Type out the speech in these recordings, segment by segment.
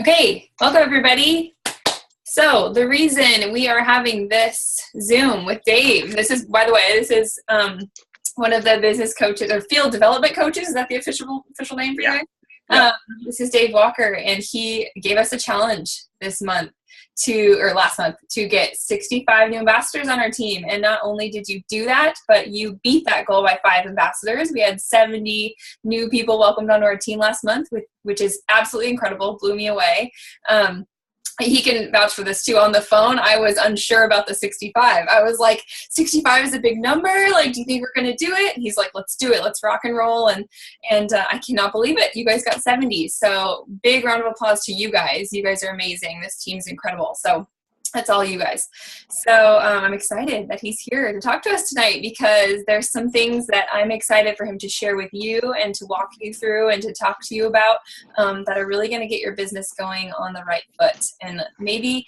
Okay, welcome everybody. So the reason we are having this Zoom with Dave, this is, by the way, this is one of the business coaches or field development coaches. Is that the official name for you guys? Yeah. This is Dave Walker, and he gave us a challenge last month to get 65 new ambassadors on our team. And not only did you do that, but you beat that goal by 5 ambassadors. We had 70 new people welcomed onto our team last month, which is absolutely incredible. Blew me away. He can vouch for this too. On the phone, I was unsure about the 65. I was like, 65 is a big number. Like, do you think we're going to do it? And he's like, let's do it. Let's rock and roll. And I cannot believe it. You guys got 70. So big round of applause to you guys. You guys are amazing. This team's incredible. So that's all you guys. So I'm excited that he's here to talk to us tonight, because there's some things that I'm excited for him to share with you and to walk you through and to talk to you about that are really going to get your business going on the right foot and maybe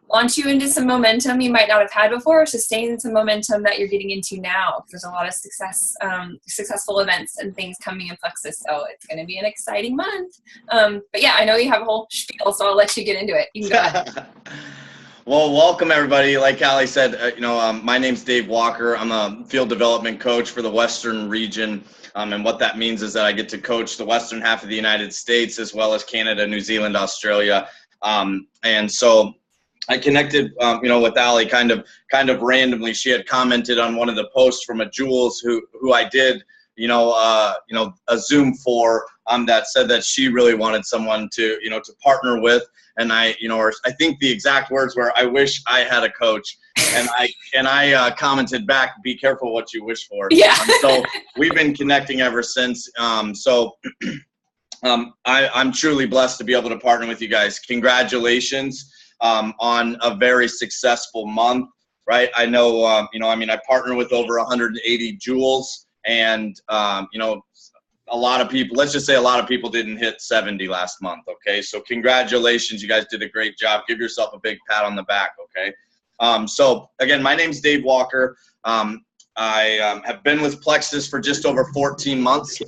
launch you into some momentum you might not have had before, or sustain some momentum that you're getting into now. There's a lot of successful events and things coming in Plexus, so it's going to be an exciting month. But yeah, I know you have a whole spiel, so I'll let you get into it. You can go ahead. Well, welcome everybody. Like Callie said, my name's Dave Walker. I'm a field development coach for the Western region. And what that means is that I get to coach the Western half of the United States, as well as Canada, New Zealand, Australia. And so I connected, with Allie kind of randomly. She had commented on one of the posts from a Jules who I did, a Zoom for, that said that she really wanted someone to partner with. And I think the exact words were, I wish I had a coach. And I commented back, be careful what you wish for. Yeah. So we've been connecting ever since. I'm truly blessed to be able to partner with you guys. Congratulations on a very successful month, right? I know, I partner with over 180 Jules, and, a lot of people, let's just say a lot of people didn't hit 70 last month, okay? So congratulations, you guys did a great job. Give yourself a big pat on the back, okay? So again, my name's Dave Walker. I have been with Plexus for just over 14 months.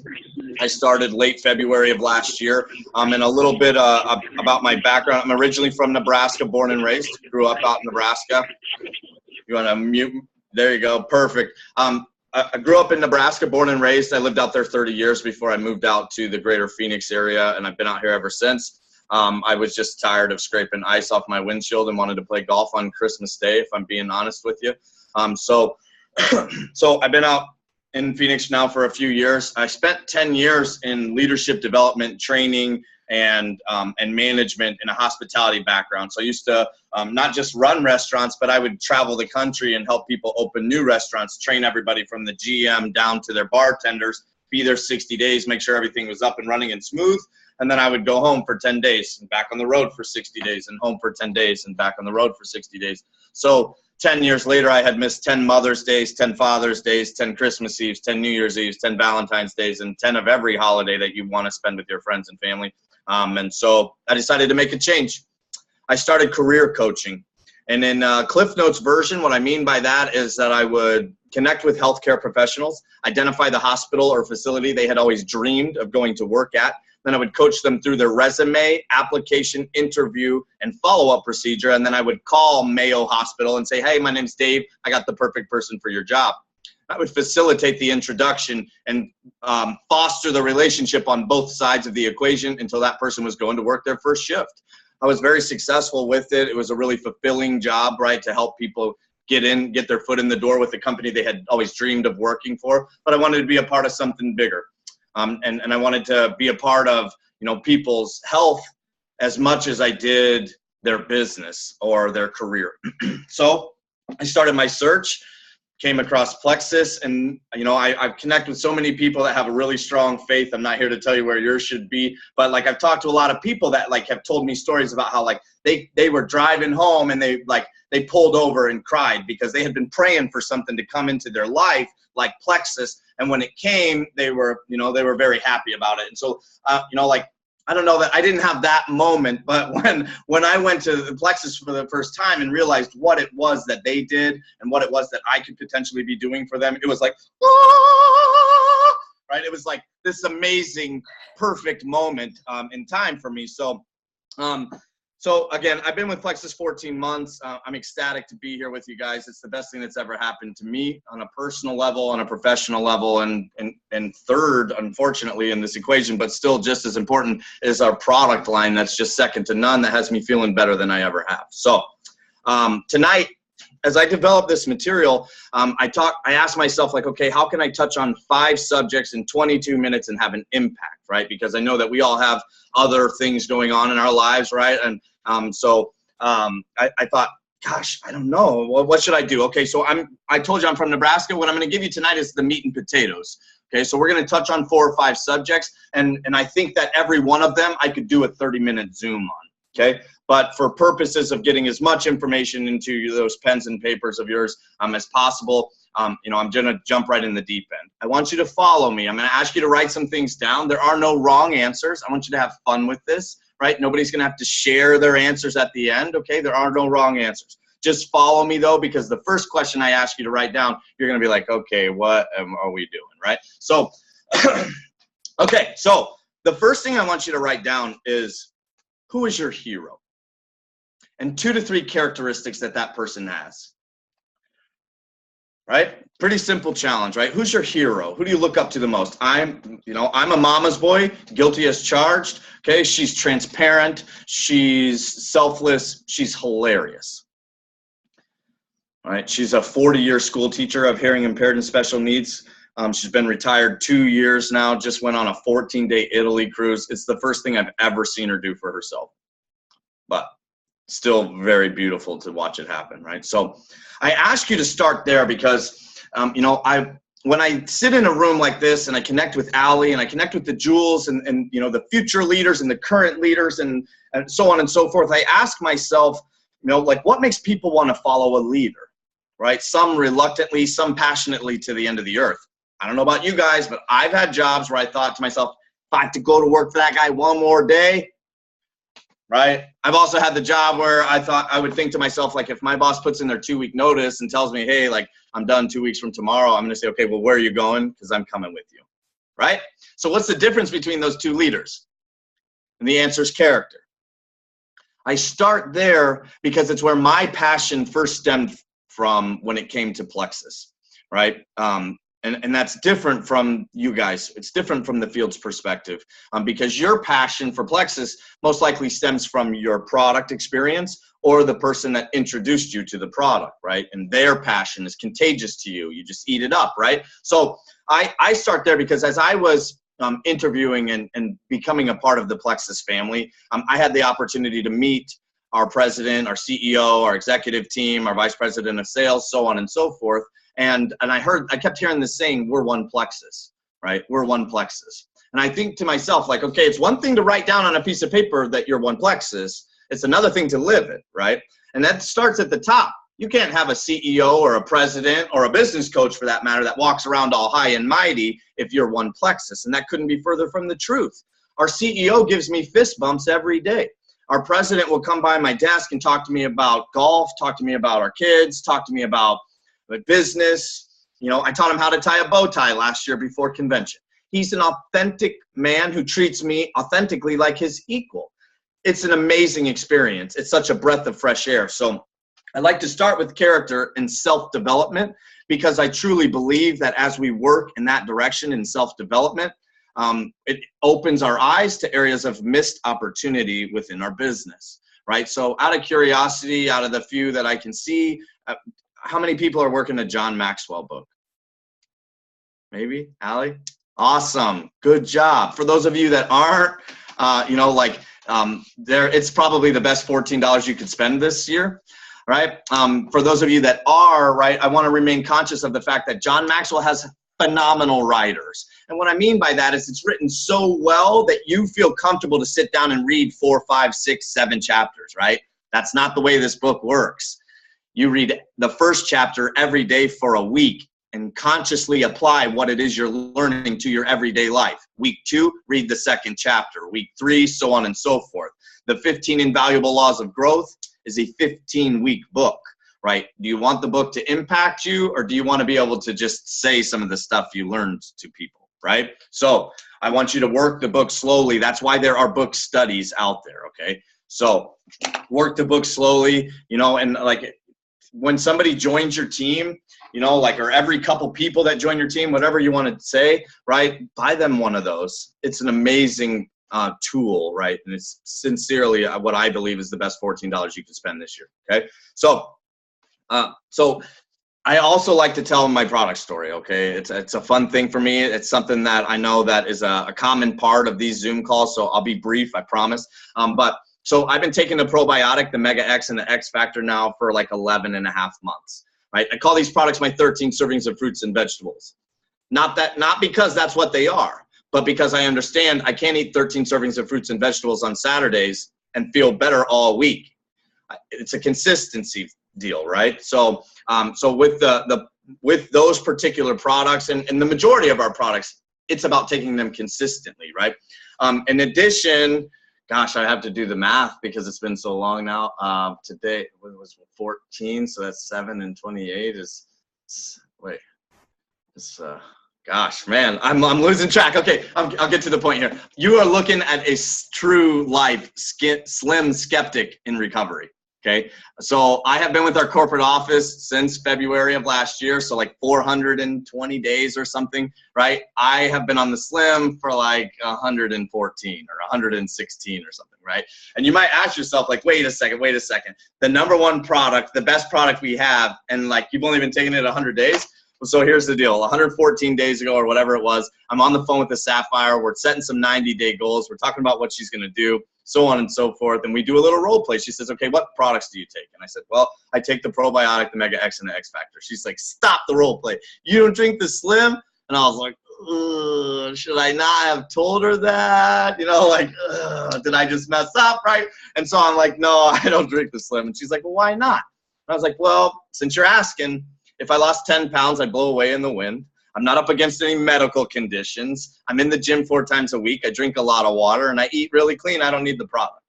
I started late February of last year. And a little bit about my background. I'm originally from Nebraska, born and raised. Grew up out in Nebraska. You want to mute? There you go. Perfect. I grew up in Nebraska, born and raised. I lived out there 30 years before I moved out to the greater Phoenix area, and I've been out here ever since. I was just tired of scraping ice off my windshield and wanted to play golf on Christmas Day, if I'm being honest with you. So I've been out in Phoenix now for a few years. I spent 10 years in leadership development, training, and management in a hospitality background. So I used to not just run restaurants, but I would travel the country and help people open new restaurants, train everybody from the GM down to their bartenders, be there 60 days, make sure everything was up and running and smooth. And then I would go home for 10 days and back on the road for 60 days and home for 10 days and back on the road for 60 days. So 10 years later, I had missed 10 Mother's Days, 10 Father's Days, 10 Christmas Eves, 10 New Year's Eves, 10 Valentine's Days, and 10 of every holiday that you want to spend with your friends and family. And so I decided to make a change. I started career coaching. And in Cliff Notes version, what I mean by that is that I would connect with healthcare professionals, identify the hospital or facility they had always dreamed of going to work at. Then I would coach them through their resume, application, interview, and follow-up procedure. And then I would call Mayo Hospital and say, hey, my name's Dave. I got the perfect person for your job. I would facilitate the introduction and foster the relationship on both sides of the equation until that person was going to work their first shift. I was very successful with it. It was a really fulfilling job, right, to help people get their foot in the door with the company they had always dreamed of working for. But I wanted to be a part of something bigger. And I wanted to be a part of, people's health as much as I did their business or their career. So I started my search, came across Plexus, and I've connected with so many people that have a really strong faith. I'm not here to tell you where yours should be, but I've talked to a lot of people that have told me stories about how they were driving home and they pulled over and cried because they had been praying for something to come into their life like Plexus, and when it came, they were very happy about it. And so I don't know that I didn't have that moment, but when I went to the Plexus for the first time and realized what it was that they did and what it was that I could potentially be doing for them, it was like, ah! Right? It was like this amazing, perfect moment in time for me. So So again, I've been with Plexus 14 months. I'm ecstatic to be here with you guys. It's the best thing that's ever happened to me on a personal level, on a professional level, and third, unfortunately, in this equation, but still just as important, is our product line that's just second to none, that has me feeling better than I ever have. So tonight, as I develop this material, I asked myself, like, okay, how can I touch on 5 subjects in 22 minutes and have an impact, right? Because I know that we all have other things going on in our lives, right? And so I thought, gosh, I don't know. What should I do? Okay, so I told you I'm from Nebraska. What I'm going to give you tonight is the meat and potatoes. Okay, so we're going to touch on 4 or 5 subjects, and I think that every one of them I could do a 30-minute Zoom on. Okay, but for purposes of getting as much information into those pens and papers of yours as possible, you know, I'm going to jump right in the deep end. I want you to follow me. I'm going to ask you to write some things down. There are no wrong answers. I want you to have fun with this, right? Nobody's going to have to share their answers at the end, okay? There are no wrong answers. Just follow me, though, because the first question I ask you to write down, you're going to be like, okay, what are we doing, right? So, okay, so the first thing I want you to write down is, who is your hero? And 2 to 3 characteristics that person has. Right? Pretty simple challenge, right? Who's your hero? Who do you look up to the most? I'm a mama's boy, guilty as charged. Okay, she's transparent, she's selfless, she's hilarious. All right, she's a 40-year school teacher of hearing impaired and special needs. She's been retired 2 years now, just went on a 14-day Italy cruise. It's the first thing I've ever seen her do for herself, but still very beautiful to watch it happen, right? So I ask you to start there because, you know, when I sit in a room like this and I connect with Allie and I connect with the Jules and you know, the future leaders and the current leaders and so on and so forth, I ask myself, you know, like, what makes people want to follow a leader, right? Some reluctantly, some passionately, to the end of the earth. I don't know about you guys, but I've had jobs where I thought to myself, if I have to go to work for that guy one more day, right? I've also had the job where I would think to myself, like, if my boss puts in their 2-week notice and tells me, hey, like, I'm done 2 weeks from tomorrow, I'm going to say, okay, well, where are you going? Because I'm coming with you, right? So what's the difference between those 2 leaders? And the answer is character. I start there because it's where my passion first stemmed from when it came to Plexus, right? And that's different from you guys. It's different from the field's perspective because your passion for Plexus most likely stems from your product experience or the person that introduced you to the product, right? And their passion is contagious to you. You just eat it up, right? So I start there because as I was interviewing and becoming a part of the Plexus family, I had the opportunity to meet our president, our CEO, our executive team, our vice president of sales, so on and so forth. And I kept hearing this saying, we're one Plexus, right? We're one Plexus. And I think to myself, like, okay, it's one thing to write down on a piece of paper that you're one Plexus. It's another thing to live it, right? And that starts at the top. You can't have a CEO or a president or a business coach, for that matter, that walks around all high and mighty if you're one Plexus. And that couldn't be further from the truth. Our CEO gives me fist bumps every day. Our president will come by my desk and talk to me about golf, talk to me about our kids, talk to me about business. You know, I taught him how to tie a bow tie last year before convention. He's an authentic man who treats me authentically like his equal. It's an amazing experience. It's such a breath of fresh air. So I like to start with character and self-development because I truly believe that as we work in that direction in self-development, it opens our eyes to areas of missed opportunity within our business, right? So out of curiosity, out of the few that I can see, how many people are working a John Maxwell book? Maybe, Allie? Awesome, good job. For those of you that aren't, you know, like, it's probably the best $14 you could spend this year, right? For those of you that are, right, I want to remain conscious of the fact that John Maxwell has phenomenal writers. And what I mean by that is it's written so well that you feel comfortable to sit down and read 4, 5, 6, 7 chapters, right? That's not the way this book works. You read the first chapter every day for a week and consciously apply what it is you're learning to your everyday life. Week 2, read the second chapter. Week 3, so on and so forth. The 15 Invaluable Laws of Growth is a 15-week book, right? Do you want the book to impact you, or do you want to be able to just say some of the stuff you learned to people, right? So I want you to work the book slowly. That's why there are book studies out there, okay? So work the book slowly, you know, and like when somebody joins your team, you know, like, or every couple people that join your team, whatever you want to say, right? Buy them one of those. It's an amazing tool, right? And it's sincerely what I believe is the best $14 you can spend this year, okay? So I also like to tell my product story, okay? It's a fun thing for me. It's something that I know that is a common part of these Zoom calls, so I'll be brief, I promise. So I've been taking the probiotic, the Mega X and the X Factor now for like 11 and a half months, right? I call these products my 13 servings of fruits and vegetables. Not because that's what they are, but because I understand I can't eat 13 servings of fruits and vegetables on Saturdays and feel better all week. It's a consistency deal, right? So with with those particular products and the majority of our products, it's about taking them consistently, right? In addition, gosh, I have to do the math because it's been so long now. Today it was 14, so that's 7 and 28 gosh, man, I'm losing track. Okay, I'll get to the point here. You are looking at a true life slim skeptic in recovery. Okay, so I have been with our corporate office since February of last year, so like 420 days or something, right? I have been on the slim for like 114 or 116 or something, right? And you might ask yourself, like, wait a second. The number one product, the best product we have, and like you've only been taking it 100 days? So here's the deal. 114 days ago or whatever it was, I'm on the phone with the Sapphire. We're setting some 90-day goals. We're talking about what she's going to do, so on and so forth. And we do a little role play. She says, okay, what products do you take? And I said, well, I take the probiotic, the Mega X, and the X Factor. She's like, stop the role play. You don't drink the Slim? And I was like, should I not have told her that? You know, like, did I just mess up, right? And so I'm like, no, I don't drink the Slim. And she's like, well, why not? And I was like, well, since you're asking, if I lost 10 pounds, I'd blow away in the wind. I'm not up against any medical conditions. I'm in the gym 4 times a week. I drink a lot of water, and I eat really clean. I don't need the product.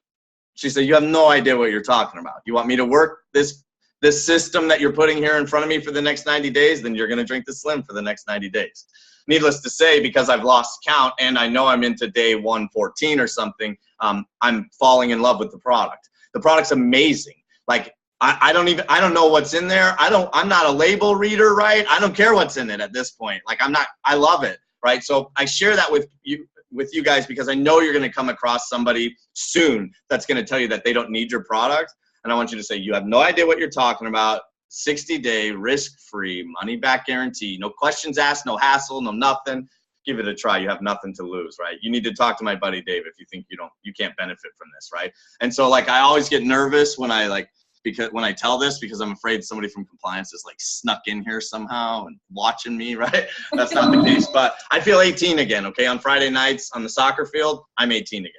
She said, you have no idea what you're talking about. You want me to work this system that you're putting here in front of me for the next 90 days? Then you're going to drink the Slim for the next 90 days. Needless to say, because I've lost count and I know I'm into day 114 or something, I'm falling in love with the product. The product's amazing. Like, I don't know what's in there. I'm not a label reader, right? I don't care what's in it at this point. Like, I love it, right? So I share that with you guys because I know you're going to come across somebody soon that's going to tell you that they don't need your product. And I want you to say, you have no idea what you're talking about. 60-day risk-free money-back guarantee. No questions asked, no hassle, no nothing. Give it a try. You have nothing to lose, right? You need to talk to my buddy Dave if you think you can't benefit from this, right? And so, like, I always get nervous when I tell this because I'm afraid somebody from compliance is like snuck in here somehow and watching me, right? That's not the case, but I feel 18 again, okay? On Friday nights on the soccer field, I'm 18 again.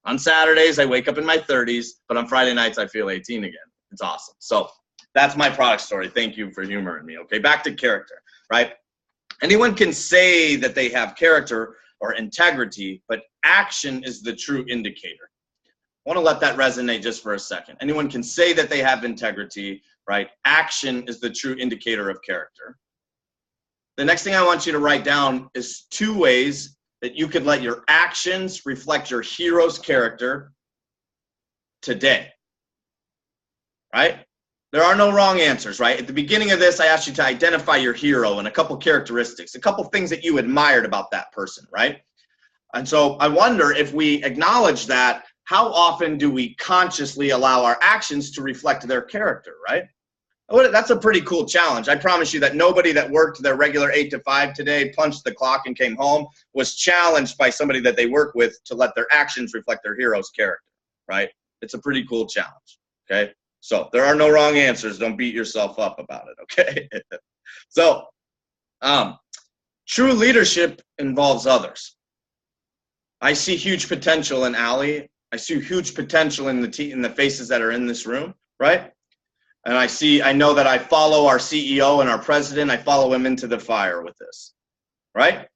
On Saturdays, I wake up in my 30s, but on Friday nights, I feel 18 again. It's awesome. So that's my product story. Thank you for humoring me, okay? Back to character, right? Anyone can say that they have character or integrity, but action is the true indicator. I want to let that resonate just for a second. Anyone can say that they have integrity, right? Action is the true indicator of character. The next thing I want you to write down is 2 ways that you could let your actions reflect your hero's character today, right? There are no wrong answers, right? At the beginning of this, I asked you to identify your hero and a couple characteristics, a couple things that you admired about that person, right? And so I wonder if we acknowledge that, how often do we consciously allow our actions to reflect their character, right? That's a pretty cool challenge. I promise you that nobody that worked their regular 8 to 5 today, punched the clock and came home, was challenged by somebody that they work with to let their actions reflect their hero's character, right? It's a pretty cool challenge, okay? So there are no wrong answers. Don't beat yourself up about it, okay? So true leadership involves others. I see huge potential in Allie. I see huge potential in the faces that are in this room, right? And I know that I follow our CEO and our president. I follow him into the fire with this, right?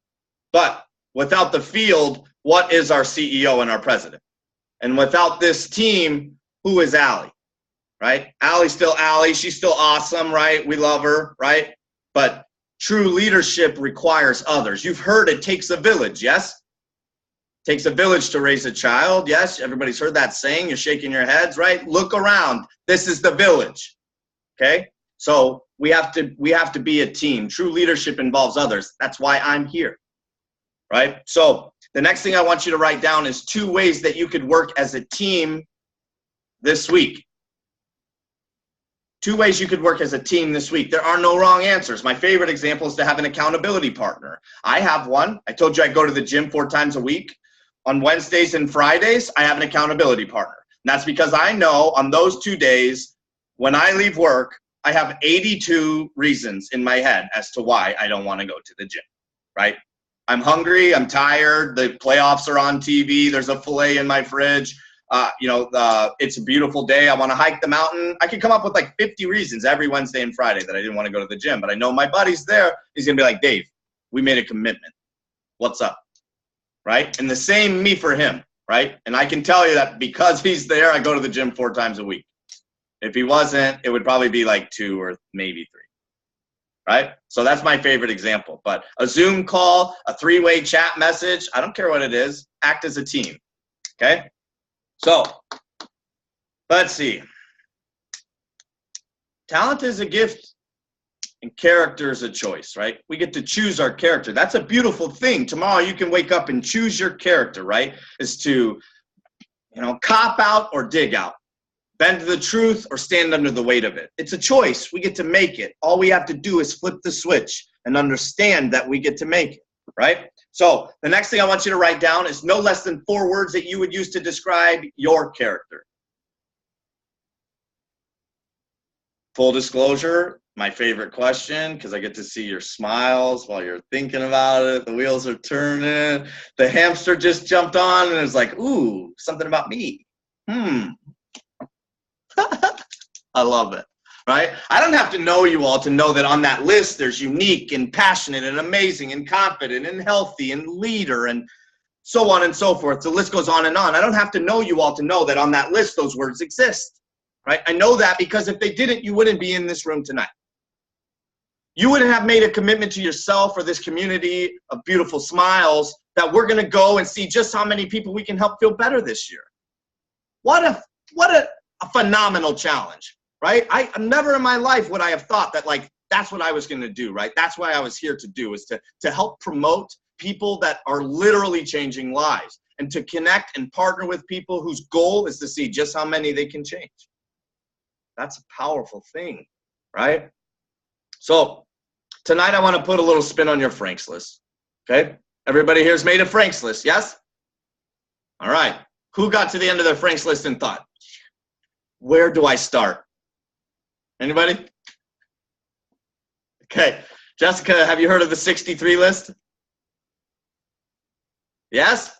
But without the field, what is our CEO and our president? And without this team, who is Allie, right? Allie's still Allie. She's still awesome, right? We love her, right? But True leadership requires others. You've heard it takes a village, yes? Takes a village to raise a child, yes? Everybody's heard that saying. You're shaking your heads, right? Look around. This is the village, okay? So we have to be a team. True leadership involves others. That's why I'm here, right? So the next thing I want you to write down is 2 ways that you could work as a team this week. 2 ways you could work as a team this week. There are no wrong answers. My favorite example is to have an accountability partner. I have one. I told you I go to the gym 4 times a week. On Wednesdays and Fridays, I have an accountability partner. And that's because I know on those 2 days, when I leave work, I have 82 reasons in my head as to why I don't want to go to the gym, right? I'm hungry, I'm tired, the playoffs are on TV, there's a filet in my fridge, it's a beautiful day, I want to hike the mountain. I could come up with like 50 reasons every Wednesday and Friday that I didn't want to go to the gym, but I know my buddy's there. He's going to be like, Dave, we made a commitment. What's up? Right? And the same me for him, right? And I can tell you that because he's there, I go to the gym 4 times a week. If he wasn't, it would probably be like 2 or maybe 3, right? So that's my favorite example. But a Zoom call, a 3-way chat message, I don't care what it is, act as a team, okay? So let's see. Talent is a gift and character is a choice, right? We get to choose our character. That's a beautiful thing. Tomorrow you can wake up and choose your character, right? Is to, cop out or dig out. Bend to the truth or stand under the weight of it. It's a choice. We get to make it. All we have to do is flip the switch and understand that we get to make it, right? So the next thing I want you to write down is no less than 4 words that you would use to describe your character. Full disclosure, my favorite question, because I get to see your smiles while you're thinking about it. The wheels are turning. The hamster just jumped on and it's like, ooh, something about me. I love it, right? I don't have to know you all to know that on that list there's unique and passionate and amazing and confident and healthy and leader and so on and so forth. The list goes on and on. I don't have to know you all to know that on that list those words exist, right? I know that because if they didn't, you wouldn't be in this room tonight. You wouldn't have made a commitment to yourself or this community of beautiful smiles that we're going to go and see just how many people we can help feel better this year. What a phenomenal challenge, right? I never in my life would I have thought that that's what I was going to do, right? That's why I was here to do, is to help promote people that are literally changing lives and to connect and partner with people whose goal is to see just how many they can change. That's a powerful thing, right? So tonight I want to put a little spin on your Frank's list, okay? Everybody here's made a Frank's list, yes? All right. Who got to the end of their Frank's list and thought, where do I start? Anybody? Okay. Jessica, have you heard of the 63 list? Yes?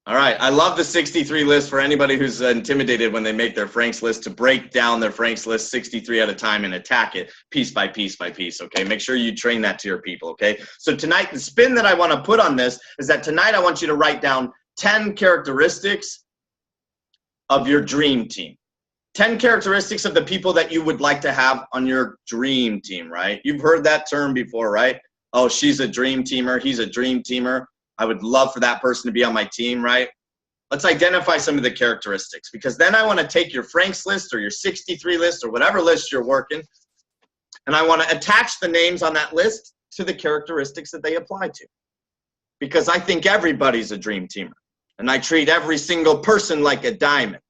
All right. I love the 63 list for anybody who's intimidated when they make their Frank's list to break down their Frank's list 63 at a time and attack it piece by piece by piece, okay? Make sure you train that to your people, okay? So tonight, the spin that I want to put on this is that tonight I want you to write down 10 characteristics of your dream team. 10 characteristics of the people that you would like to have on your dream team, right? You've heard that term before, right? Oh, she's a dream teamer. He's a dream teamer. I would love for that person to be on my team, right? Let's identify some of the characteristics, because then I want to take your Frank's list or your 63 list or whatever list you're working, and I want to attach the names on that list to the characteristics that they apply to. Because I think everybody's a dream teamer, and I treat every single person like a diamond,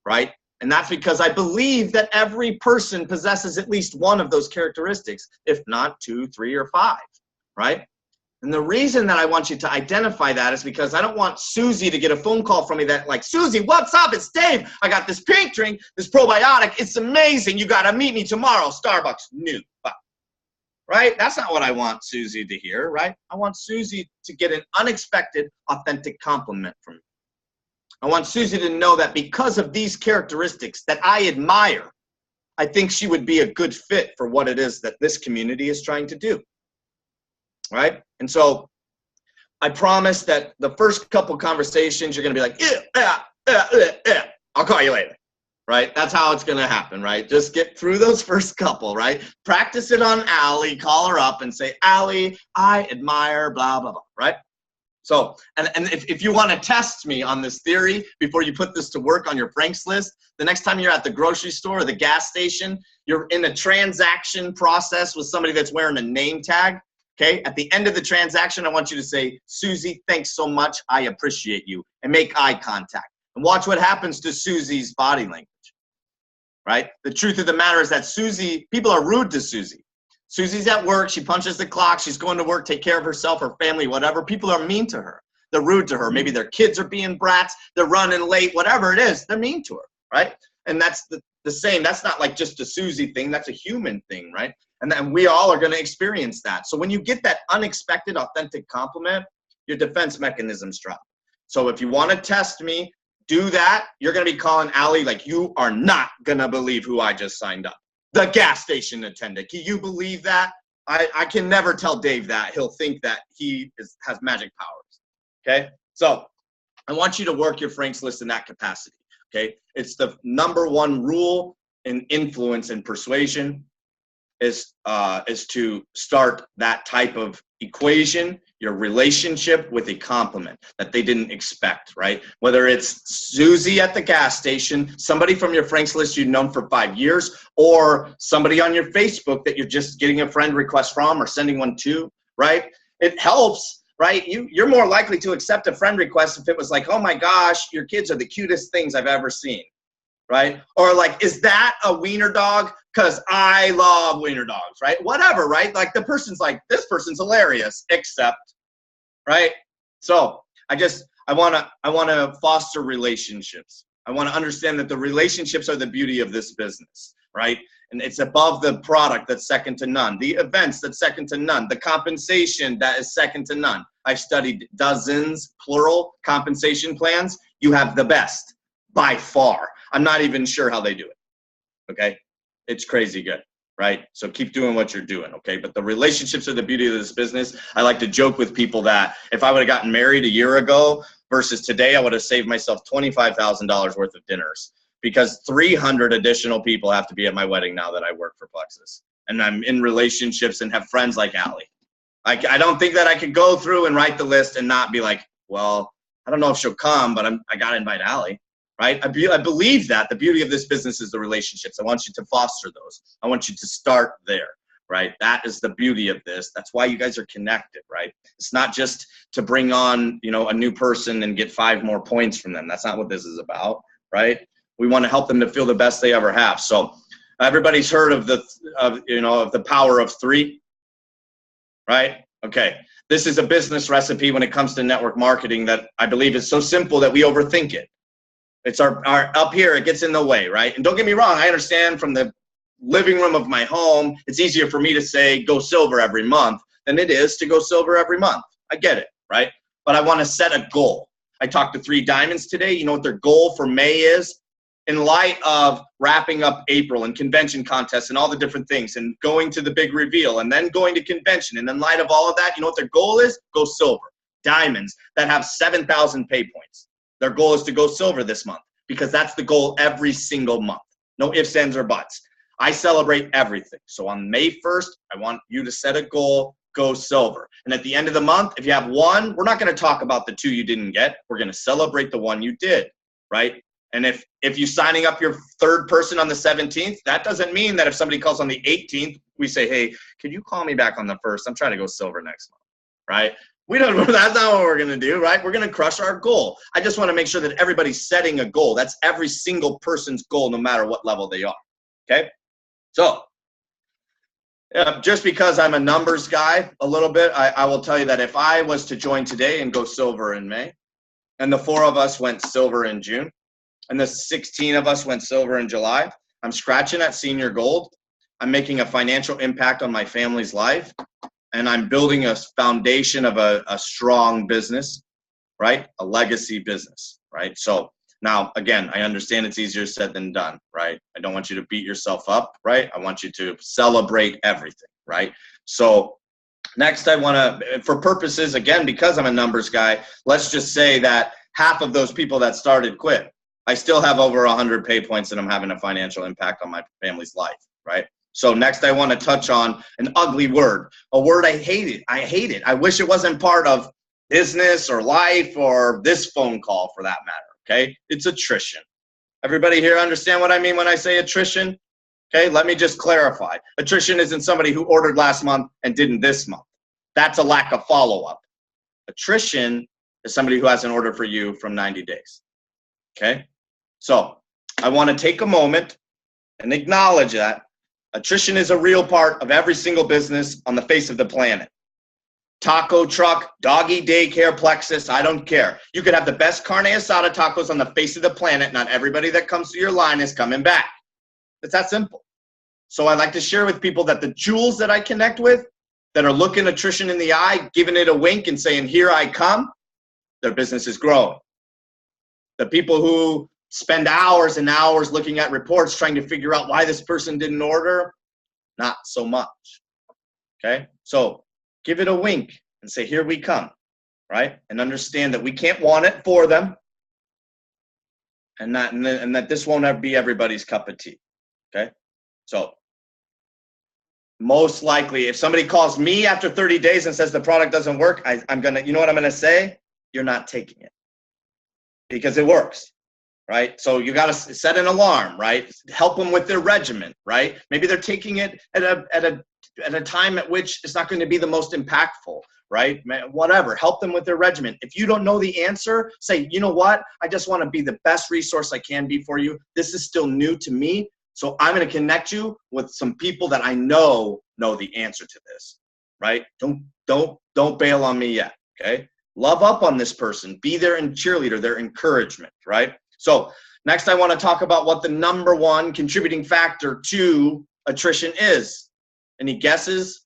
right? And that's because I believe that every person possesses at least one of those characteristics, if not 2, 3, or 5, right? And the reason that I want you to identify that is because I don't want Susie to get a phone call from me that like, Susie, what's up? It's Dave. I got this pink drink, this probiotic. It's amazing. You got to meet me tomorrow. Starbucks, new. Right? That's not what I want Susie to hear, right? I want Susie to get an unexpected, authentic compliment from me. I want Susie to know that because of these characteristics that I admire, I think she would be a good fit for what it is that this community is trying to do, right? And so I promise that the first couple conversations, you're going to be like, I'll call you later, right? That's how it's going to happen, right? Just get through those first couple, right? Practice it on Allie, call her up and say, Allie, I admire blah, blah, blah, right? So, and if you want to test me on this theory before you put this to work on your Frank's list, the next time you're at the grocery store or the gas station, you're in a transaction process with somebody that's wearing a name tag, okay? At the end of the transaction, I want you to say, Susie, thanks so much. I appreciate you. And make eye contact. And watch what happens to Susie's body language, right? The truth of the matter is that Susie, people are rude to Susie. Susie's at work, she punches the clock, she's going to work, take care of herself, her family, whatever. People are mean to her. They're rude to her. Maybe their kids are being brats, they're running late, whatever it is, they're mean to her, right? And that's the same. That's not like just a Susie thing, that's a human thing, right? And then we all are going to experience that. So when you get that unexpected, authentic compliment, your defense mechanisms drop. So if you want to test me, do that. You're going to be calling Allie like, you are not going to believe who I just signed up. The gas station attendant. Can you believe that? I can never tell Dave that. He'll think that he has magic powers. Okay? So I want you to work your Frank's list in that capacity. Okay? It's the number one rule in influence and persuasion is to start that type of equation, your relationship with a compliment that they didn't expect, right? Whether it's Susie at the gas station, somebody from your Frank's list you've known for 5 years, or somebody on your Facebook that you're just getting a friend request from or sending one to, right? It helps, right? You're more likely to accept a friend request if it was like, oh my gosh, your kids are the cutest things I've ever seen, right? Or like, is that a wiener dog? Because I love wiener dogs, right? Whatever, right? Like the person's like, this person's hilarious, except, right? So I want to foster relationships. I want to understand that the relationships are the beauty of this business, right? And it's above the product that's second to none. The events that's second to none. The compensation that is second to none. I've studied dozens, plural, compensation plans. You have the best by far. I'm not even sure how they do it, okay? It's crazy good, right? So keep doing what you're doing, okay? But the relationships are the beauty of this business. I like to joke with people that if I would have gotten married a year ago versus today, I would have saved myself $25,000 worth of dinners because 300 additional people have to be at my wedding now that I work for Plexus. And I'm in relationships and have friends like Allie. I don't think that I could go through and write the list and not be like, well, I don't know if she'll come, but I got to invite Allie. Right? I believe that the beauty of this business is the relationships. I want you to foster those. I want you to start there, right? That is the beauty of this. That's why you guys are connected, right? It's not just to bring on, a new person and get 5 more points from them. That's not what this is about, right? We want to help them to feel the best they ever have. So everybody's heard of the power of 3, right? Okay. This is a business recipe when it comes to network marketing that I believe is so simple that we overthink it. It's our up here, it gets in the way, right? And don't get me wrong, I understand from the living room of my home, it's easier for me to say go silver every month than it is to go silver every month. I get it, right? But I want to set a goal. I talked to 3 diamonds today. You know what their goal for May is? In light of wrapping up April and convention contests and all the different things and going to the big reveal and then going to convention and in light of all of that, you know what their goal is? Go silver. Diamonds that have 7,000 pay points. Their goal is to go silver this month because that's the goal every single month. No ifs, ands, or buts. I celebrate everything. So on May 1st, I want you to set a goal, go silver. And at the end of the month, if you have 1, we're not going to talk about the 2 you didn't get. We're going to celebrate the 1 you did, right? And if you're signing up your 3rd person on the 17th, that doesn't mean that if somebody calls on the 18th, we say, hey, could you call me back on the 1st? I'm trying to go silver next month, right? That's not what we're going to do, right? We're going to crush our goal. I just want to make sure that everybody's setting a goal. That's every single person's goal, no matter what level they are, okay? So just because I'm a numbers guy a little bit, I will tell you that if I was to join today and go silver in May, and the 4 of us went silver in June, and the 16 of us went silver in July, I'm scratching at senior gold. I'm making a financial impact on my family's life. And I'm building a foundation of a strong business, right? A legacy business, right? So now, again, I understand it's easier said than done, right? I don't want you to beat yourself up, right? I want you to celebrate everything, right? So next I want to, for purposes, again, because I'm a numbers guy, let's just say that half of those people that started quit. I still have over 100 pay points and I'm having a financial impact on my family's life, right? So next I want to touch on an ugly word, a word I hated. I hate it. I wish it wasn't part of business or life or this phone call for that matter, okay? It's attrition. Everybody here understand what I mean when I say attrition? Okay, let me just clarify. Attrition isn't somebody who ordered last month and didn't this month. That's a lack of follow-up. Attrition is somebody who has an order for you from 90 days, okay? So I want to take a moment and acknowledge that attrition is a real part of every single business on the face of the planet. Taco truck, doggy daycare, Plexus, I don't care. You could have the best carne asada tacos on the face of the planet. Not everybody that comes to your line is coming back. It's that simple. So I like to share with people that the jewels that I connect with that are looking attrition in the eye, giving it a wink and saying, here I come, their business is growing. The people who spend hours and hours looking at reports trying to figure out why this person didn't order, not so much. Okay? So give it a wink and say, here we come, right? And understand that we can't want it for them and that this won't be everybody's cup of tea. Okay? So most likely, if somebody calls me after 30 days and says the product doesn't work, you know what I'm gonna say? You're not taking it because it works, right? So you gotta set an alarm, right? Help them with their regimen, right? Maybe they're taking it at a time at which it's not going to be the most impactful, right? Whatever, help them with their regimen. If you don't know the answer, say, you know what? I just want to be the best resource I can be for you. This is still new to me. So I'm going to connect you with some people that I know the answer to this, right? Don't bail on me yet, okay? Love up on this person. Be their cheerleader, their encouragement, right? So next I want to talk about what the number one contributing factor to attrition is. Any guesses,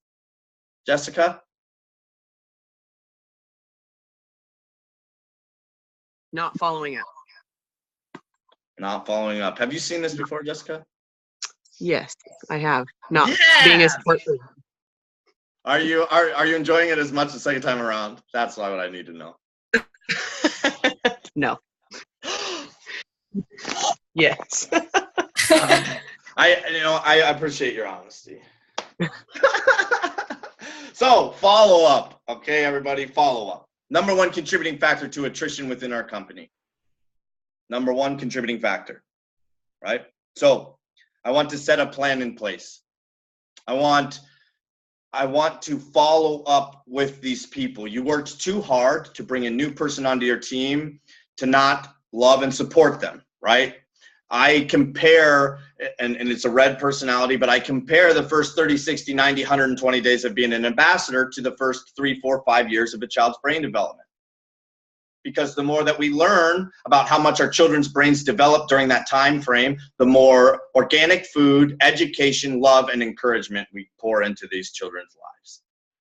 Jessica? Not following up. Not following up. Have you seen this before, Jessica? Yes, I have. Not being a support. Are you enjoying it as much the second time around? That's what I need to know. No. Yes. I appreciate your honesty. So follow up, okay, everybody, follow up. Number one contributing factor to attrition within our company. Number one contributing factor, right? So I want to set a plan in place. I want to follow up with these people. You worked too hard to bring a new person onto your team to not love and support them, right? I compare, and it's a red personality, but I compare the first 30, 60, 90, 120 days of being an ambassador to the first 3, 4, 5 years of a child's brain development. Because the more that we learn about how much our children's brains develop during that time frame, the more organic food, education, love, and encouragement we pour into these children's lives,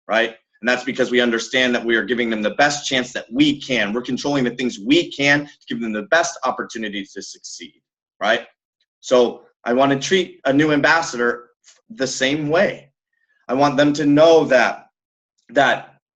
right? And that's because we understand that we are giving them the best chance that we can. We're controlling the things we can to give them the best opportunities to succeed, right? So I want to treat a new ambassador the same way. I want them to know that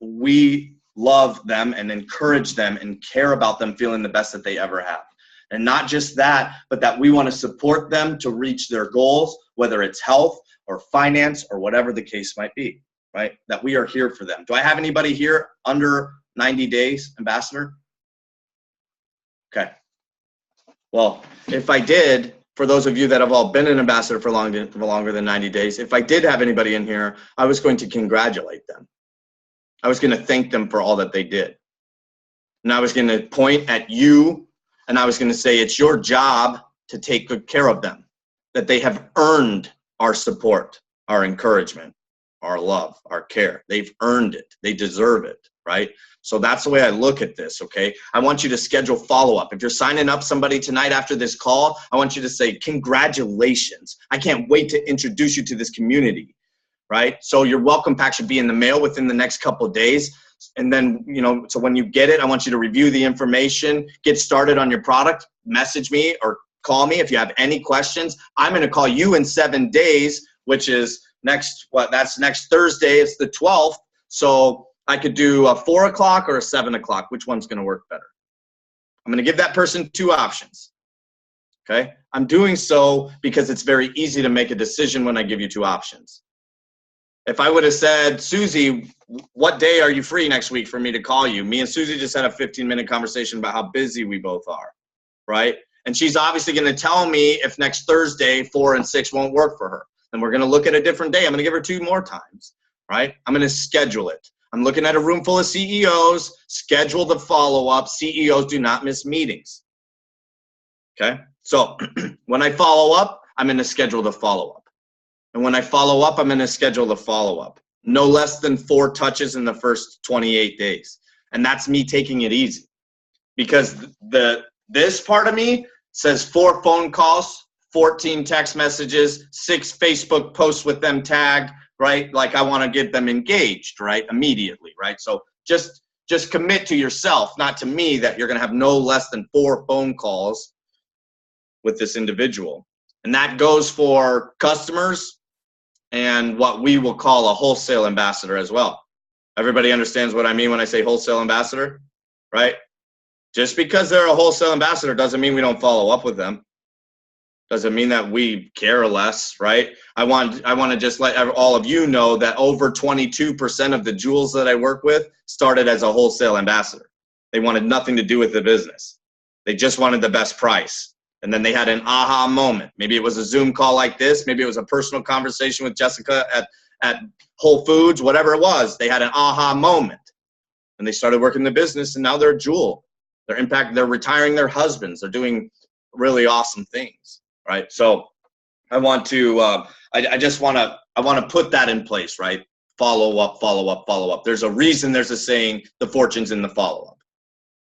we love them and encourage them and care about them feeling the best that they ever have. And not just that, but that we want to support them to reach their goals, whether it's health or finance or whatever the case might be, right? That we are here for them. Do I have anybody here under 90 days, ambassador? Okay. Well, if I did, for those of you that have all been an ambassador for longer than 90 days, if I did have anybody in here, I was going to congratulate them. I was going to thank them for all that they did. And I was going to point at you, and I was going to say, it's your job to take good care of them, that they have earned our support, our encouragement, our love, our care. They've earned it. They deserve it, right? So that's the way I look at this, okay? I want you to schedule follow-up. If you're signing up somebody tonight after this call, I want you to say, congratulations. I can't wait to introduce you to this community. Right? So your welcome pack should be in the mail within the next couple of days. And then, so when you get it, I want you to review the information, get started on your product, message me or call me if you have any questions. I'm going to call you in 7 days, which is next Thursday. It's the 12th. So I could do a 4 o'clock or a 7 o'clock. Which one's going to work better? I'm going to give that person 2 options. Okay. I'm doing so because it's very easy to make a decision when I give you 2 options. If I would have said, Susie, what day are you free next week for me to call you? Me and Susie just had a 15-minute conversation about how busy we both are, right? And she's obviously going to tell me if next Thursday, 4 and 6 won't work for her. And we're going to look at a different day. I'm going to give her 2 more times, right? I'm going to schedule it. I'm looking at a room full of CEOs, schedule the follow-up. CEOs do not miss meetings, okay? So when I follow up, I'm going to schedule the follow-up. And when I follow up, I'm going to schedule the follow-up. No less than 4 touches in the first 28 days. And that's me taking it easy. Because this part of me says 4 phone calls, 14 text messages, 6 Facebook posts with them tagged, right? Like I want to get them engaged, right? Immediately, right? So just commit to yourself, not to me, that you're going to have no less than 4 phone calls with this individual. And that goes for customers and what we will call a wholesale ambassador as well. Everybody understands what I mean when I say wholesale ambassador, right? Just because they're a wholesale ambassador doesn't mean we don't follow up with them. Doesn't mean that we care less, right? I want to just let all of you know that over 22% of the jewels that I work with started as a wholesale ambassador. They wanted nothing to do with the business. They just wanted the best price. And then they had an aha moment. Maybe it was a Zoom call like this. Maybe it was a personal conversation with Jessica at Whole Foods, whatever it was. They had an aha moment. And they started working the business, and now they're a jewel. They're retiring their husbands. They're doing really awesome things, right? So I want to, I want to put that in place, right? Follow up, follow up, follow up. There's a reason there's a saying, the fortune's in the follow up,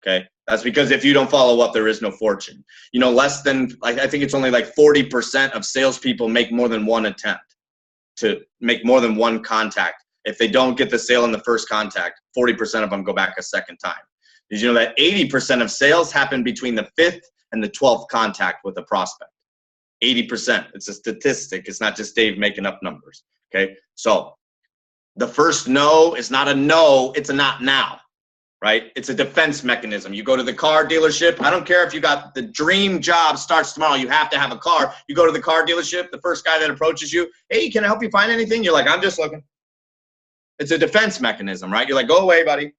okay? That's because if you don't follow up, there is no fortune. You know, less than, like, I think it's only like 40% of salespeople make more than 1 attempt to make more than 1 contact. If they don't get the sale in the first contact, 40% of them go back a second time. Did you know that 80% of sales happen between the 5th and the 12th contact with a prospect? 80%. It's a statistic. It's not just Dave making up numbers, okay? So the first no is not a no, it's a not now. Right? It's a defense mechanism. You go to the car dealership. I don't care if you got the dream job starts tomorrow. You have to have a car. You go to the car dealership. The first guy that approaches you, hey, can I help you find anything? You're like, I'm just looking. It's a defense mechanism, right? You're like, go away, buddy.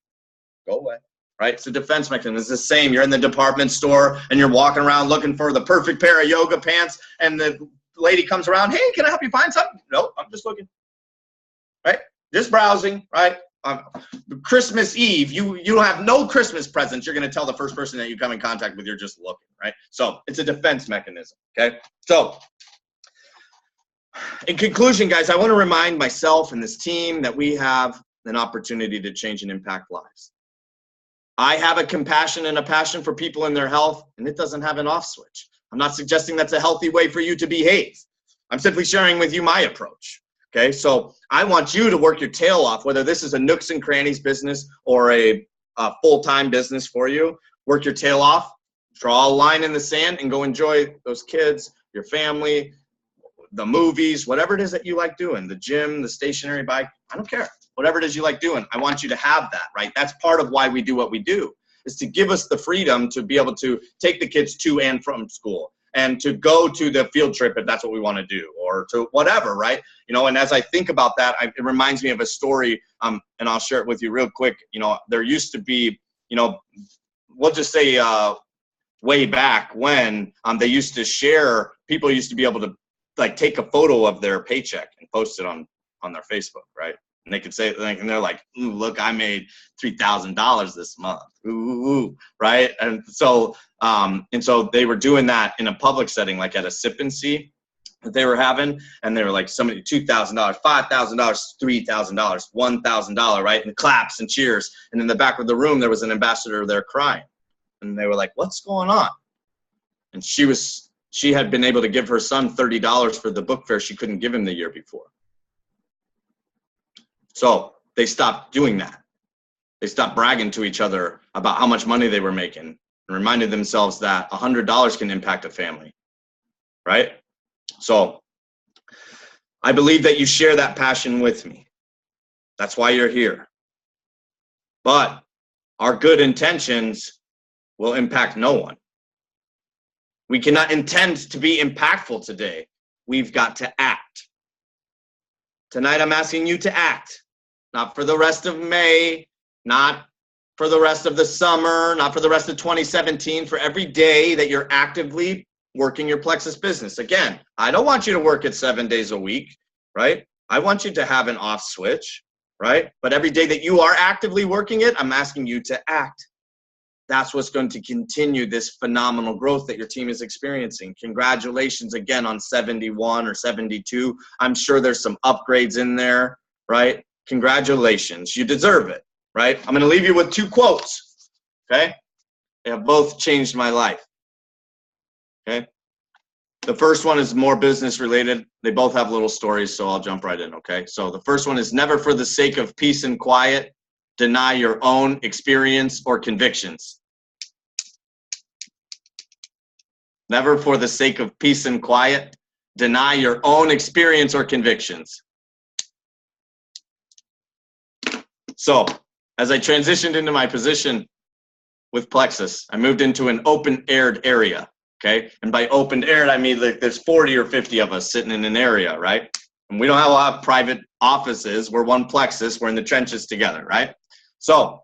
Go away. Right? It's a defense mechanism. It's the same. You're in the department store and you're walking around looking for the perfect pair of yoga pants, and the lady comes around, hey, can I help you find something? Nope, I'm just looking. Right? Just browsing, right? Christmas Eve, you have no Christmas presents. You're going to tell the first person that you come in contact with, you're just looking, right? So it's a defense mechanism, okay? So in conclusion, guys, I want to remind myself and this team that we have an opportunity to change and impact lives. I have a compassion and a passion for people and their health, and it doesn't have an off switch. I'm not suggesting that's a healthy way for you to behave. I'm simply sharing with you my approach. Okay, so I want you to work your tail off, whether this is a nooks and crannies business or a full-time business for you. Work your tail off, draw a line in the sand, and go enjoy those kids, your family, the movies, whatever it is that you like doing, the gym, the stationary bike, I don't care. Whatever it is you like doing, I want you to have that, right? That's part of why we do what we do, is to give us the freedom to be able to take the kids to and from school, and to go to the field trip if that's what we want to do, or to whatever, right? You know, and as I think about that, it reminds me of a story, and I'll share it with you real quick. You know, there used to be, you know, we'll just say way back when they used to share, people used to be able to like take a photo of their paycheck and post it on their Facebook, right? And they could say, and they're like, ooh, look, I made $3,000 this month, ooh, right? And so they were doing that in a public setting, like at a sip and see that they were having, and they were like, somebody $2,000, $5,000, $3,000, $1,000, right? And claps and cheers. And in the back of the room, there was an ambassador there crying, and they were like, what's going on? And she had been able to give her son $30 for the book fair she couldn't give him the year before. So they stopped doing that. They stopped bragging to each other about how much money they were making, and reminded themselves that $100 can impact a family, right? So I believe that you share that passion with me. That's why you're here. But our good intentions will impact no one. We cannot intend to be impactful today. We've got to act. Tonight, I'm asking you to act, not for the rest of May, not for the rest of the summer, not for the rest of 2017, for every day that you're actively working your Plexus business. Again, I don't want you to work it 7 days a week, right? I want you to have an off switch, right? But every day that you are actively working it, I'm asking you to act. That's what's going to continue this phenomenal growth that your team is experiencing. Congratulations again on 71 or 72. I'm sure there's some upgrades in there, right? Congratulations. You deserve it, right? I'm going to leave you with 2 quotes, okay? They have both changed my life, okay? The first one is more business related. They both have little stories, so I'll jump right in, okay? So the first one is, never for the sake of peace and quiet deny your own experience or convictions. Never for the sake of peace and quiet deny your own experience or convictions. So as I transitioned into my position with Plexus, I moved into an open-aired area, okay? And by open-aired, I mean like there's 40 or 50 of us sitting in an area, right? And we don't have a lot of private offices. We're one Plexus. We're in the trenches together, right? So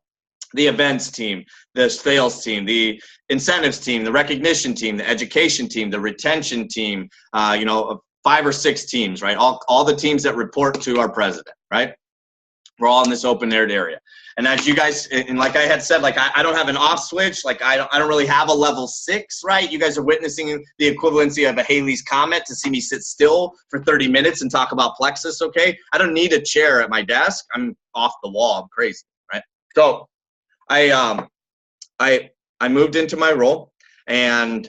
the events team, the sales team, the incentives team, the recognition team, the education team, the retention team, 5 or 6 teams, right? All the teams that report to our president, right? We're all in this open-aired area. And as you guys, and like I had said, like I don't have an off switch. Like I don't really have a level 6, right? You guys are witnessing the equivalency of a Halley's Comet to see me sit still for 30 minutes and talk about Plexus, okay? I don't need a chair at my desk. I'm off the wall. I'm crazy, right? So I moved into my role and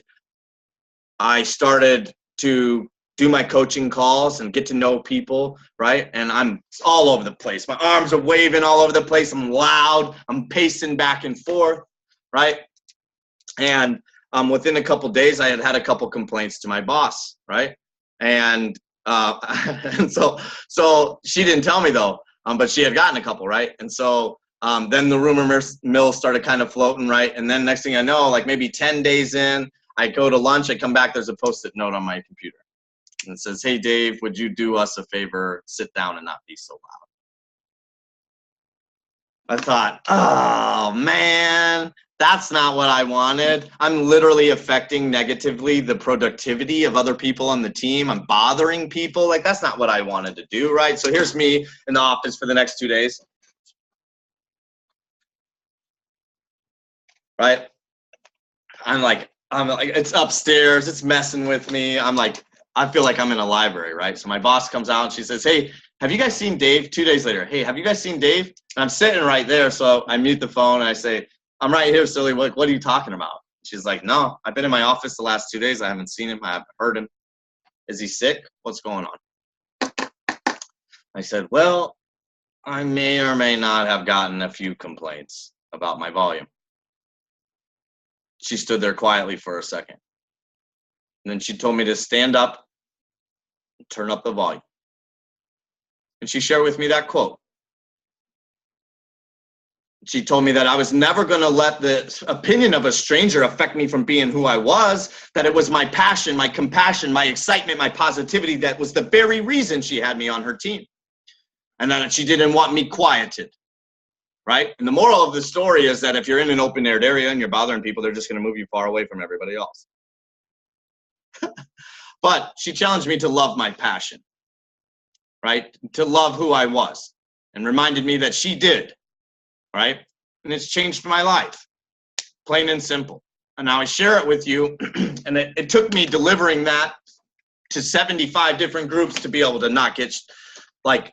I started to do my coaching calls and get to know people, right? And I'm all over the place. My arms are waving all over the place. I'm loud. I'm pacing back and forth, right? And within a couple days, I had a couple complaints to my boss, right? And and so she didn't tell me though, but she had gotten a couple, right? And so then the rumor mill started kind of floating, right? And then next thing I know, like maybe 10 days in, I go to lunch, I come back, there's a Post-it note on my computer. And it says, hey, Dave, would you do us a favor, sit down and not be so loud? I thought, oh, man, that's not what I wanted. I'm literally affecting negatively the productivity of other people on the team. I'm bothering people. Like, that's not what I wanted to do, right? So here's me in the office for the next 2 days. Right? I'm like, it's upstairs. It's messing with me. I feel like I'm in a library, right? So my boss comes out and she says, hey, have you guys seen Dave? 2 days later, hey, have you guys seen Dave? And I'm sitting right there. So I mute the phone and I say, I'm right here, silly. What are you talking about? She's like, no, I've been in my office the last 2 days. I haven't seen him. I haven't heard him. Is he sick? What's going on? I said, well, I may or may not have gotten a few complaints about my volume. She stood there quietly for a second. And then she told me to stand up and turn up the volume. And she shared with me that quote. She told me that I was never going to let the opinion of a stranger affect me from being who I was, that it was my passion, my compassion, my excitement, my positivity that was the very reason she had me on her team. And that she didn't want me quieted. Right? And the moral of the story is that if you're in an open-aired area and you're bothering people, they're just going to move you far away from everybody else. But she challenged me to love my passion, right? To love who I was, and reminded me that she did, right? And it's changed my life, plain and simple. And now I share it with you, and it took me delivering that to 75 different groups to be able to not get like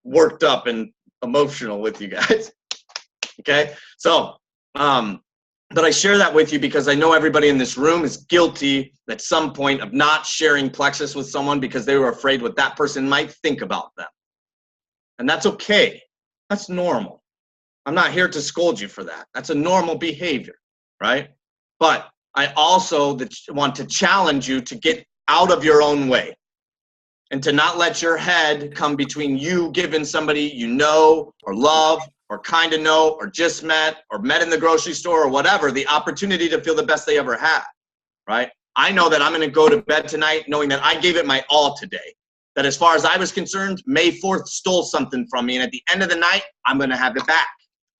worked up and emotional with you guys. Okay, so but I share that with you because I know everybody in this room is guilty at some point of not sharing Plexus with someone because they were afraid what that person might think about them. And that's okay. That's normal. I'm not here to scold you for that. That's a normal behavior, right? But I also want to challenge you to get out of your own way and to not let your head come between you giving somebody you know or love or kind of know, or just met, or met in the grocery store, or whatever, the opportunity to feel the best they ever had, right? I know that I'm going to go to bed tonight knowing that I gave it my all today. That as far as I was concerned, May 4th stole something from me. And at the end of the night, I'm going to have it back,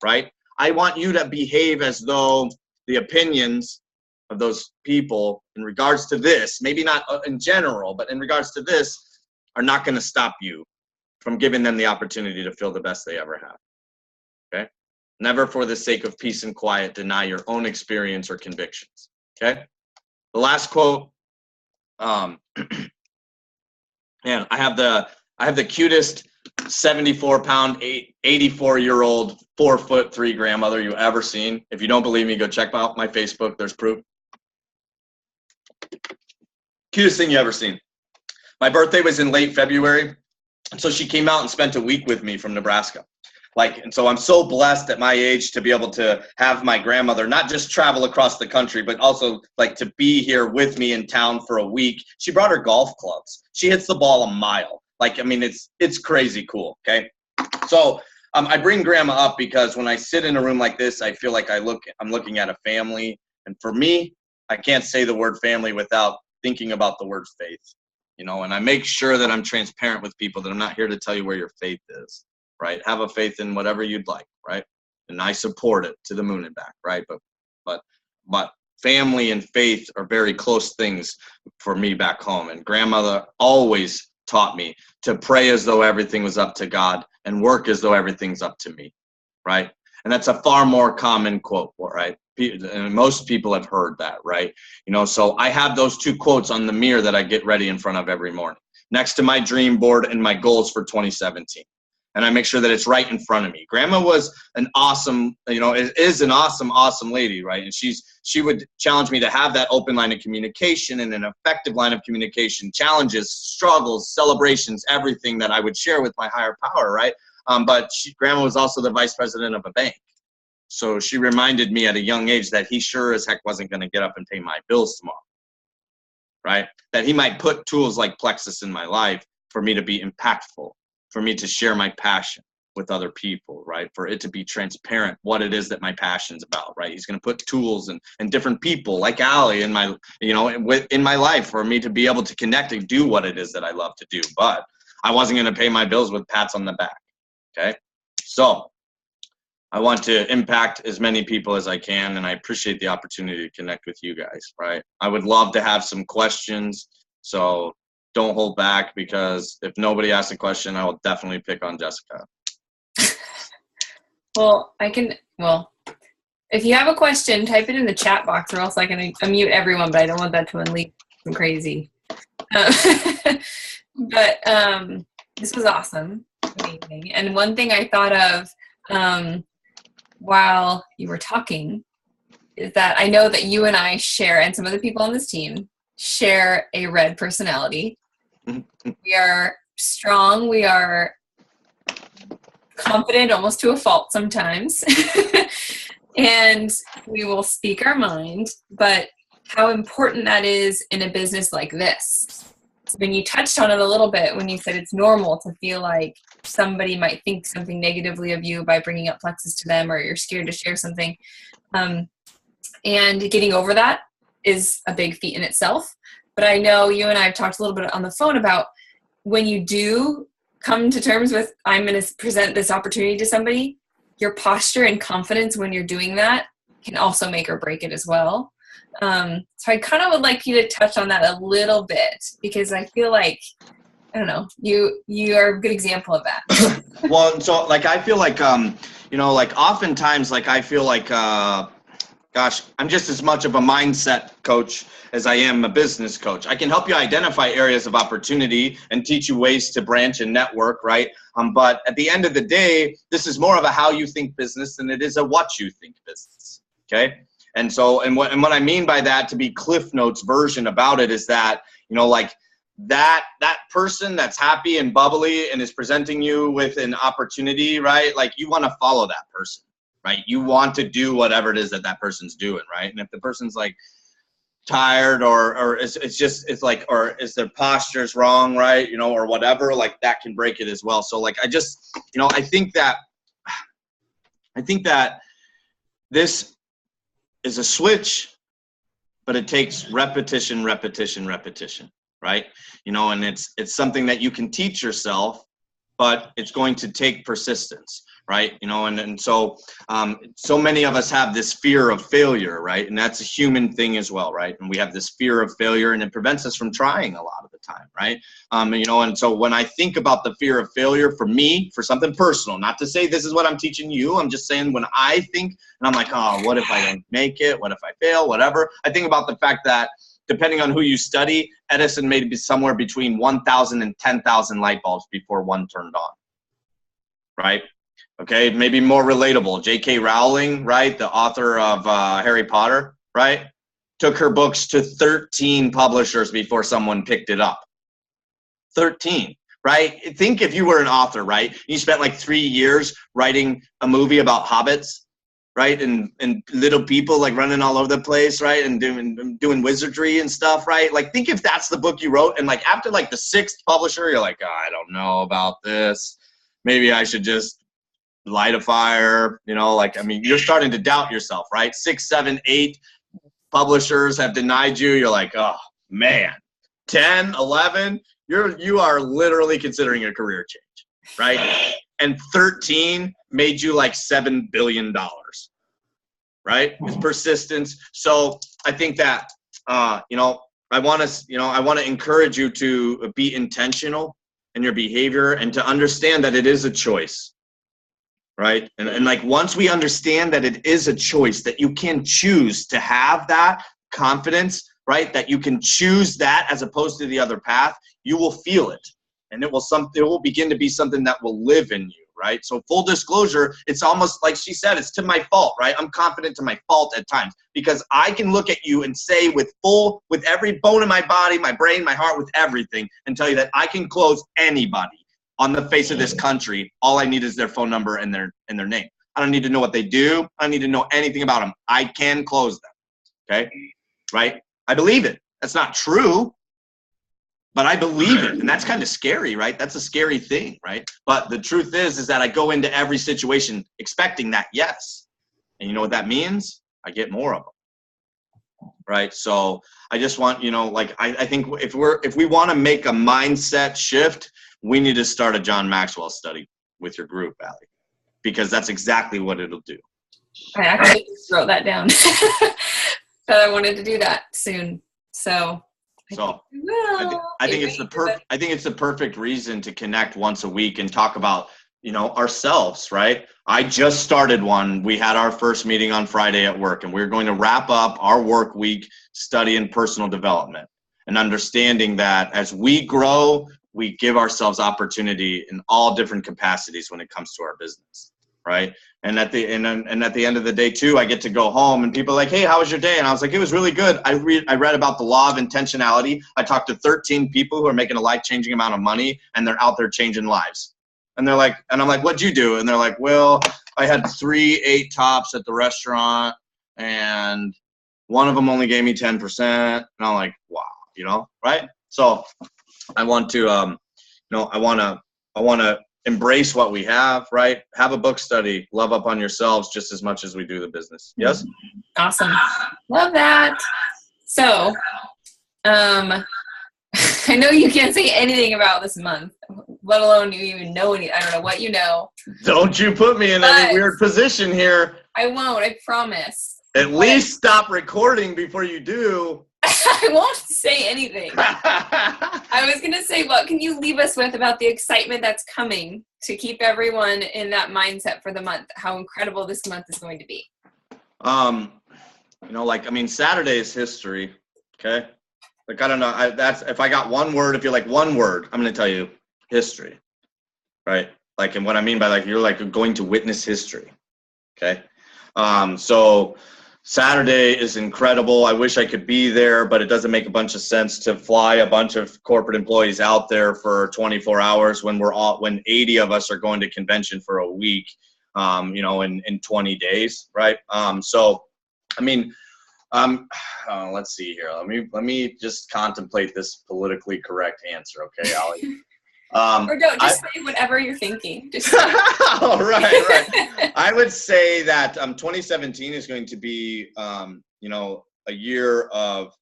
right? I want you to behave as though the opinions of those people in regards to this, maybe not in general, but in regards to this, are not going to stop you from giving them the opportunity to feel the best they ever have, okay? Never for the sake of peace and quiet deny your own experience or convictions, okay? The last quote, man, I have the cutest 74-pound, 84-year-old, 4'3" grandmother you ever seen. If you don't believe me, go check out my Facebook. There's proof. Cutest thing you ever seen. My birthday was in late February, so she came out and spent a week with me from Nebraska. And so I'm so blessed at my age to be able to have my grandmother not just travel across the country, but also to be here with me in town for a week. She brought her golf clubs. She hits the ball a mile. It's crazy cool, okay? So I bring grandma up because when I sit in a room like this, I feel like I'm looking at a family. And for me, I can't say the word family without thinking about the word faith, and I make sure that I'm transparent with people, that I'm not here to tell you where your faith is. Right? Have a faith in whatever you'd like, right? And I support it to the moon and back, right? But family and faith are very close things for me back home. And grandmother always taught me to pray as though everything was up to God and work as though everything's up to me, right? And that's a far more common quote, right? And most people have heard that, right? So I have those two quotes on the mirror that I get ready in front of every morning, next to my dream board and my goals for 2017. And I make sure that it's right in front of me. Grandma was an awesome, is an awesome lady, right? And she would challenge me to have that open line of communication and an effective line of communication, challenges, struggles, celebrations, everything that I would share with my higher power, right? But Grandma was also the vice president of a bank. So she reminded me at a young age that he sure as heck wasn't going to get up and pay my bills tomorrow, right? That he might put tools like Plexus in my life for me to be impactful, for me to share my passion with other people, right? For it to be transparent, what it is that my passion's about, right? He's going to put tools and different people like Allie in my, in my life for me to be able to connect and do what it is that I love to do. But I wasn't going to pay my bills with pats on the back, okay? So I want to impact as many people as I can, and I appreciate the opportunity to connect with you guys, right? I would love to have some questions, so don't hold back, because if nobody asks a question, I will definitely pick on Jessica. If you have a question, type it in the chat box, or else I can unmute everyone, but I don't want that to unleash some crazy. But this was awesome. Amazing. And one thing I thought of while you were talking is that I know that you and I share, and some of the people on this team share, a red personality. We are strong. We are confident almost to a fault sometimes. And we will speak our mind, but how important that is in a business like this. When you touched on it a little bit, when you said it's normal to feel like somebody might think something negatively of you by bringing up Plexus to them, or you're scared to share something. And getting over that is a big feat in itself. But I know you and I have talked a little bit on the phone about when you do come to terms with, I'm going to present this opportunity to somebody, your posture and confidence when you're doing that can also make or break it as well. So I kind of would like you to touch on that a little bit, because I feel like, I don't know, you are a good example of that. Well, so I feel like, oftentimes, I feel like, gosh, I'm just as much of a mindset coach as I am a business coach. I can help you identify areas of opportunity and teach you ways to branch and network, right? But at the end of the day, this is more of a how you think business than it is a what you think business, okay? And so, and what I mean by that, to be Cliff Notes version about it, is that, that person that's happy and bubbly and is presenting you with an opportunity, right? You want to follow that person, right? You want to do whatever it is that person's doing, right? And if the person's tired or it's or is their posture's wrong, right? Or whatever, that can break it as well. So I just, I think that this is a switch but it takes repetition, repetition, repetition, right? And it's something that you can teach yourself, but it's going to take persistence, right? And so so many of us have this fear of failure, right? And that's a human thing as well, right? And we have this fear of failure, and it prevents us from trying a lot of the time, right? And so when I think about the fear of failure, for me, for something personal, not to say this is what I'm teaching you, I'm just saying when I think, and I'm like, oh, what if I don't make it? What if I fail? Whatever. I think about the fact that depending on who you study, Edison made be somewhere between 1,000 and 10,000 light bulbs before one turned on, right? Okay, maybe more relatable. J.K. Rowling, right, the author of Harry Potter, right, took her books to 13 publishers before someone picked it up. 13, right? Think if you were an author, right? You spent like 3 years writing a movie about hobbits, right? And little people like running all over the place, right? And doing wizardry and stuff, right? Like, think if that's the book you wrote, and like after like the 6th publisher, you're like, oh, I don't know about this. Maybe I should just light a fire, you're starting to doubt yourself, right? 6, 7, 8 publishers have denied you. You're like, oh man, 10, 11, you are literally considering a career change, right? And 13 made you like $7 billion, right? It's persistence. So I think that, I want to encourage you to be intentional in your behavior and to understand that it is a choice. Right. And like once we understand that it is a choice, that you can choose to have that confidence, right, that you can choose that as opposed to the other path, you will feel it. And it will begin to be something that will live in you. Right. So full disclosure, it's almost like she said, it's to my fault. Right. I'm confident to my fault at times because I can look at you and say with every bone in my body, my brain, my heart, with everything, and tell you that I can close anybody on the face of this country. All I need is their phone number and their name. I don't need to know what they do. I don't need to know anything about them. I can close them. Okay. Right. I believe it. That's not true, but I believe it. And that's kind of scary, right? That's a scary thing, right? But the truth is that I go into every situation expecting that yes. And you know what that means? I get more of them. Right. So I just want, I think if we want to make a mindset shift, we need to start a John Maxwell study with your group, Allie, because that's exactly what it'll do. I actually just wrote that down. But I wanted to do that soon. So I think it's the perfect reason to connect once a week and talk about, ourselves, right? I just started one. We had our first meeting on Friday at work, and we're going to wrap up our work week studying personal development and understanding that as we grow, we give ourselves opportunity in all different capacities when it comes to our business, right? And at the end of the day too, I get to go home and people are like, hey, how was your day? And I was like, it was really good. I read about the law of intentionality. I talked to 13 people who are making a life-changing amount of money, and they're out there changing lives. And they're like, and I'm like, what'd you do? And they're like, well, I had 3 8 tops at the restaurant, and one of them only gave me 10%. And I'm like, wow, right? So I want to, I want to embrace what we have, right? Have a book study, love up on yourselves just as much as we do the business. Yes? Awesome. Love that. So, I know you can't say anything about this month, let alone you even know any. I don't know what you know. Don't you put me in any weird position here. I won't, I promise. At least stop recording before you do. I won't say anything. I was going to say, what can you leave us with about the excitement that's coming to keep everyone in that mindset for the month, how incredible this month is going to be? Saturday is history. Okay. Like, I don't know. If I got one word, if you're like one word, I'm going to tell you history. Right. Like, and what I mean by you're like going to witness history. Okay. So Saturday is incredible. I wish I could be there, but it doesn't make a bunch of sense to fly a bunch of corporate employees out there for 24 hours when when 80 of us are going to convention for a week, in 20 days. Right. Let's see here. Let me just contemplate this politically correct answer. Okay, Allie. Or don't just say whatever you're thinking. Just oh, right. I would say that 2017 is going to be, a year of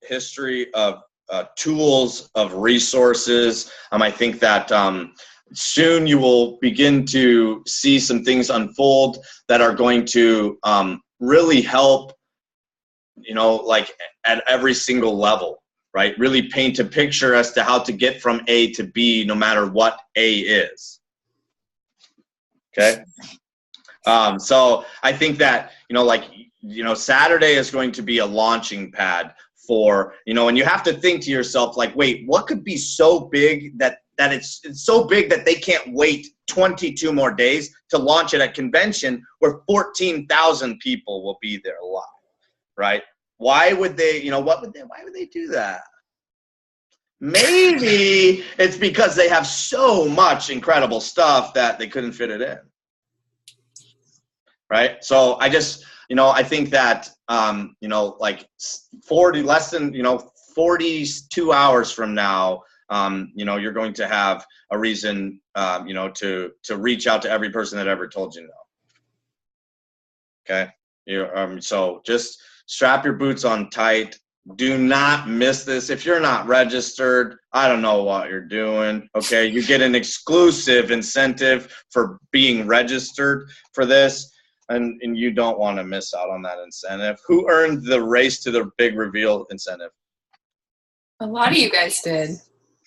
history, of tools, of resources. I think that soon you will begin to see some things unfold that are going to really help, like at every single level, right? Really paint a picture as to how to get from A to B, no matter what A is. Okay. So I think that, Saturday is going to be a launching pad for, and you have to think to yourself, like, wait, what could be so big that it's so big that they can't wait 22 more days to launch it at convention where 14,000 people will be there live, right? Why would they, why would they do that? Maybe it's because they have so much incredible stuff that they couldn't fit it in. Right. So I just, I think that, like 42 hours from now, you're going to have a reason, to reach out to every person that ever told you no. Okay. So just strap your boots on tight. Do not miss this. If you're not registered, I don't know what you're doing. Okay. You get an exclusive incentive for being registered for this. And you don't want to miss out on that incentive. Who earned the race to the big reveal incentive? A lot of you guys did.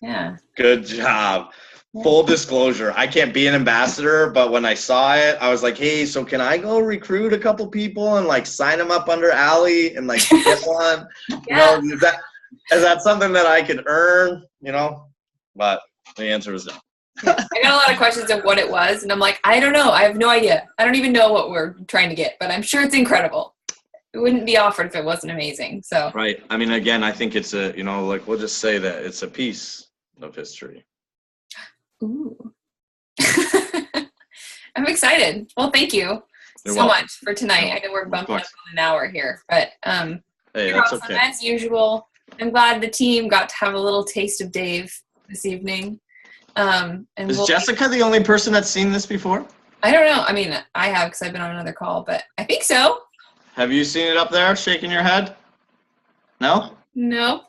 Yeah. Good job. Yeah. Full disclosure, I can't be an ambassador, but when I saw it, I was like, hey, so can I go recruit a couple people and like sign them up under Allie and like get one? Yeah. Is that something that I could earn? But the answer was no. I got a lot of questions of what it was, and I'm like, I don't know. I have no idea. I don't even know what we're trying to get, but I'm sure it's incredible. It wouldn't be offered if it wasn't amazing. So right. Again, I think it's a, like we'll just say that it's a piece of history. Ooh. I'm excited. Well, thank you so much for tonight. I know we're bumping up on an hour here, but hey, you're that's awesome okay. as usual. I'm glad the team got to have a little taste of Dave this evening. Is Jessica the only person that's seen this before? I don't know. I have because I've been on another call, but I think so. Have you seen it up there shaking your head? No? No.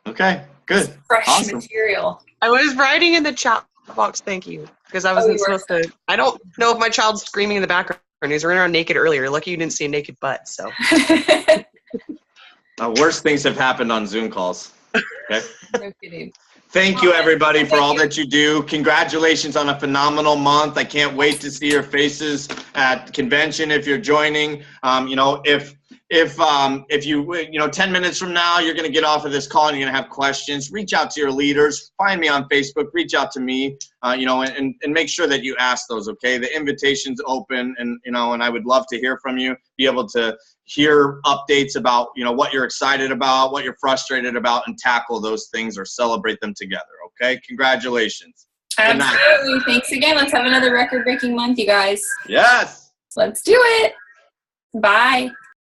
Okay, good. Fresh material. I was writing in the chat box, thank you, because I wasn't supposed to. I don't know if my child's screaming in the background. He was running around naked earlier. Lucky you didn't see a naked butt, so. Worse things have happened on Zoom calls. Okay. No kidding. Thank you, everybody, for all that you do. Congratulations on a phenomenal month. I can't wait to see your faces at convention if you're joining. If you 10 minutes from now, you're going to get off of this call and you're going to have questions, reach out to your leaders, find me on Facebook, reach out to me, and make sure that you ask those, okay? The invitation's open, and, and I would love to hear from you, be able to hear updates about, what you're excited about, what you're frustrated about, and tackle those things or celebrate them together, okay? Congratulations. Absolutely. Thanks again. Let's have another record-breaking month, you guys. Yes. Let's do it. Bye.